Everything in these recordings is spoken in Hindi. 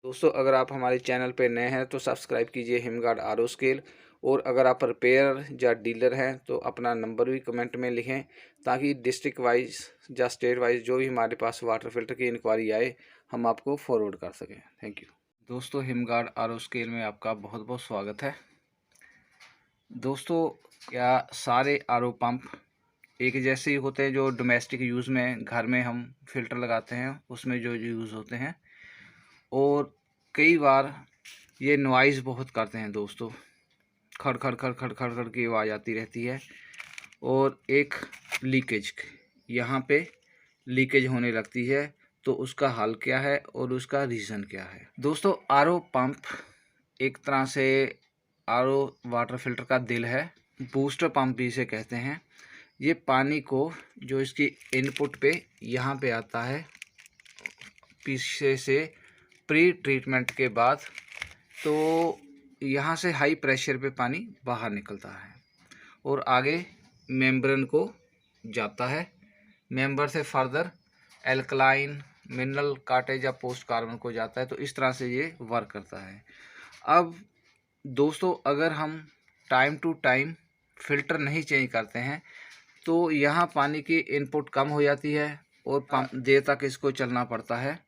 दोस्तों अगर आप हमारे चैनल पर नए हैं तो सब्सक्राइब कीजिए हिमगार्ड आरओ स्केल। और अगर आप रिपेयर या डीलर हैं तो अपना नंबर भी कमेंट में लिखें, ताकि डिस्ट्रिक्ट वाइज या स्टेट वाइज जो भी हमारे पास वाटर फिल्टर की इंक्वायरी आए हम आपको फॉरवर्ड कर सकें। Thank you. दोस्तों हिमगार्ड आरओ स्केल में आपका बहुत बहुत स्वागत है। दोस्तों क्या सारे आरओ पंप एक जैसे ही होते हैं? जो डोमेस्टिक यूज़ में घर में हम फिल्टर लगाते हैं उसमें जो यूज़ होते हैं, और कई बार ये नॉइज़ बहुत करते हैं दोस्तों, खड़ खड़ खड़ खड़ खड़ खड़ की आवाज़ आती रहती है। और एक लीकेज, यहाँ पे लीकेज होने लगती है, तो उसका हल क्या है और उसका रीज़न क्या है? दोस्तों आरओ पंप एक तरह से आरओ वाटर फिल्टर का दिल है, बूस्टर पंप भी इसे कहते हैं। ये पानी को जो इसकी इनपुट पे यहाँ पे आता है पीछे से प्री ट्रीटमेंट के बाद, तो यहाँ से हाई प्रेशर पे पानी बाहर निकलता है और आगे मेम्ब्रेन को जाता है। मेम्बर से फर्दर एल्कलाइन, मिनरल, काटेज या पोस्ट कार्बन को जाता है। तो इस तरह से ये वर्क करता है। अब दोस्तों अगर हम टाइम टू टाइम फिल्टर नहीं चेंज करते हैं तो यहाँ पानी की इनपुट कम हो जाती है और पंप देर तक इसको चलना पड़ता है।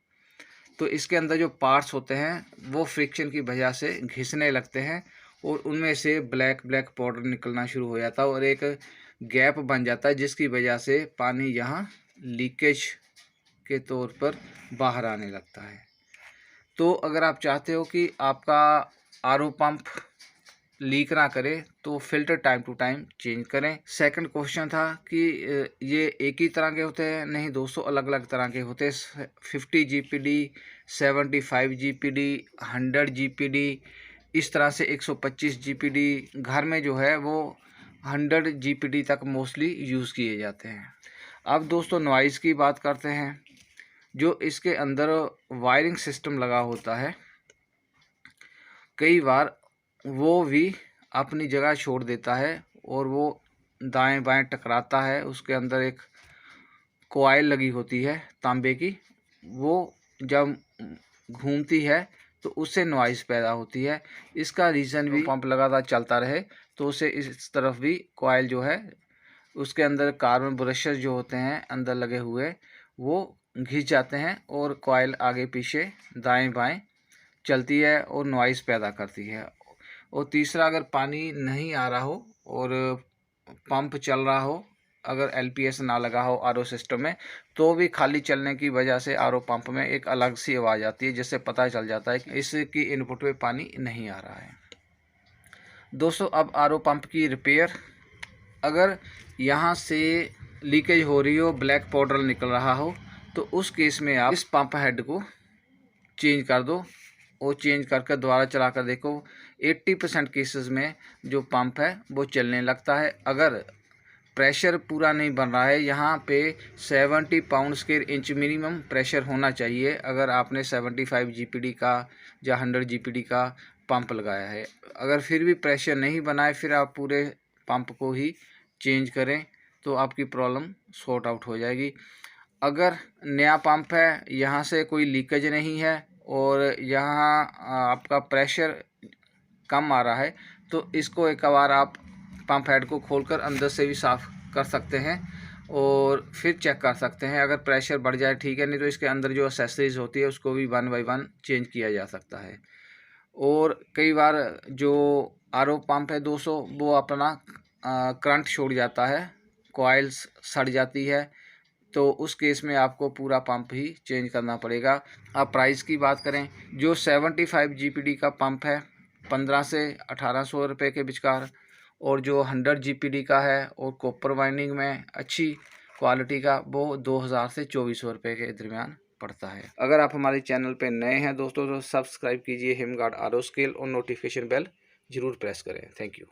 तो इसके अंदर जो पार्ट्स होते हैं वो फ्रिक्शन की वजह से घिसने लगते हैं और उनमें से ब्लैक ब्लैक पाउडर निकलना शुरू हो जाता है और एक गैप बन जाता है, जिसकी वजह से पानी यहाँ लीकेज के तौर पर बाहर आने लगता है। तो अगर आप चाहते हो कि आपका आरओ पंप लीक ना करे तो filter time to time change करें। सेकंड क्वेश्चन था कि ये एक ही तरह के होते हैं? नहीं दोस्तों, अलग अलग तरह के होते हैं। 50 GPD, 75 GPD, 100 GPD, इस तरह से 125 GPD। घर में जो है वो 100 GPD तक मोस्टली यूज़ किए जाते हैं। अब दोस्तों नॉइज़ की बात करते हैं। जो इसके अंदर वायरिंग सिस्टम लगा होता है, कई बार वो भी अपनी जगह छोड़ देता है और वो दाएं बाएं टकराता है। उसके अंदर एक कॉइल लगी होती है तांबे की, वो जब घूमती है तो उससे नॉइज़ पैदा होती है। इसका रीज़न भी पंप लगातार चलता रहे तो उसे इस तरफ भी कॉइल जो है उसके अंदर कार्बन ब्रशेस जो होते हैं अंदर लगे हुए वो घिस जाते हैं और कॉइल आगे पीछे दाएं बाएं चलती है और नॉइज़ पैदा करती है। और तीसरा, अगर पानी नहीं आ रहा हो और पंप चल रहा हो, अगर LPS ना लगा हो आरओ सिस्टम में, तो भी खाली चलने की वजह से आरओ पंप में एक अलग सी आवाज़ आती है, जिससे पता चल जाता है कि इसकी इनपुट पे पानी नहीं आ रहा है। दोस्तों अब आरओ पंप की रिपेयर, अगर यहाँ से लीकेज हो रही हो, ब्लैक पाउडर निकल रहा हो, तो उस केस में आप इस पंप हेड को चेंज कर दो और चेंज करके दोबारा चला कर देखो। 80% केसेस में जो पंप है वो चलने लगता है। अगर प्रेशर पूरा नहीं बन रहा है, यहाँ पे 70 pound square inch minimum pressure होना चाहिए अगर आपने 75 GPD का या 100 GPD का पंप लगाया है। अगर फिर भी प्रेशर नहीं बना है, फिर आप पूरे पंप को ही चेंज करें तो आपकी प्रॉब्लम सॉर्ट आउट हो जाएगी। अगर नया पंप है, यहाँ से कोई लीकेज नहीं है और यहाँ आपका प्रेशर कम आ रहा है, तो इसको एक बार आप पंप हेड को खोलकर अंदर से भी साफ़ कर सकते हैं और फिर चेक कर सकते हैं। अगर प्रेशर बढ़ जाए ठीक है, नहीं तो इसके अंदर जो एक्सेसरीज होती है उसको भी 1 बाय 1 चेंज किया जा सकता है। और कई बार जो आरओ पंप है दोस्तों वो अपना करंट छोड़ जाता है, कॉइल्स सड़ जाती है, तो उस केस में आपको पूरा पंप ही चेंज करना पड़ेगा। अब प्राइस की बात करें, जो 75 GPD का पंप है 1500 से 1800 रुपये के विचकार, और जो 100 GPD का है और कॉपर वाइंडिंग में अच्छी क्वालिटी का वो 2000 से 2400 रुपये के दरमियान पड़ता है। अगर आप हमारे चैनल पे नए हैं दोस्तों तो सब्सक्राइब कीजिए हिमगार्ड आरओ स्केल और नोटिफिकेशन बेल ज़रूर प्रेस करें। Thank you.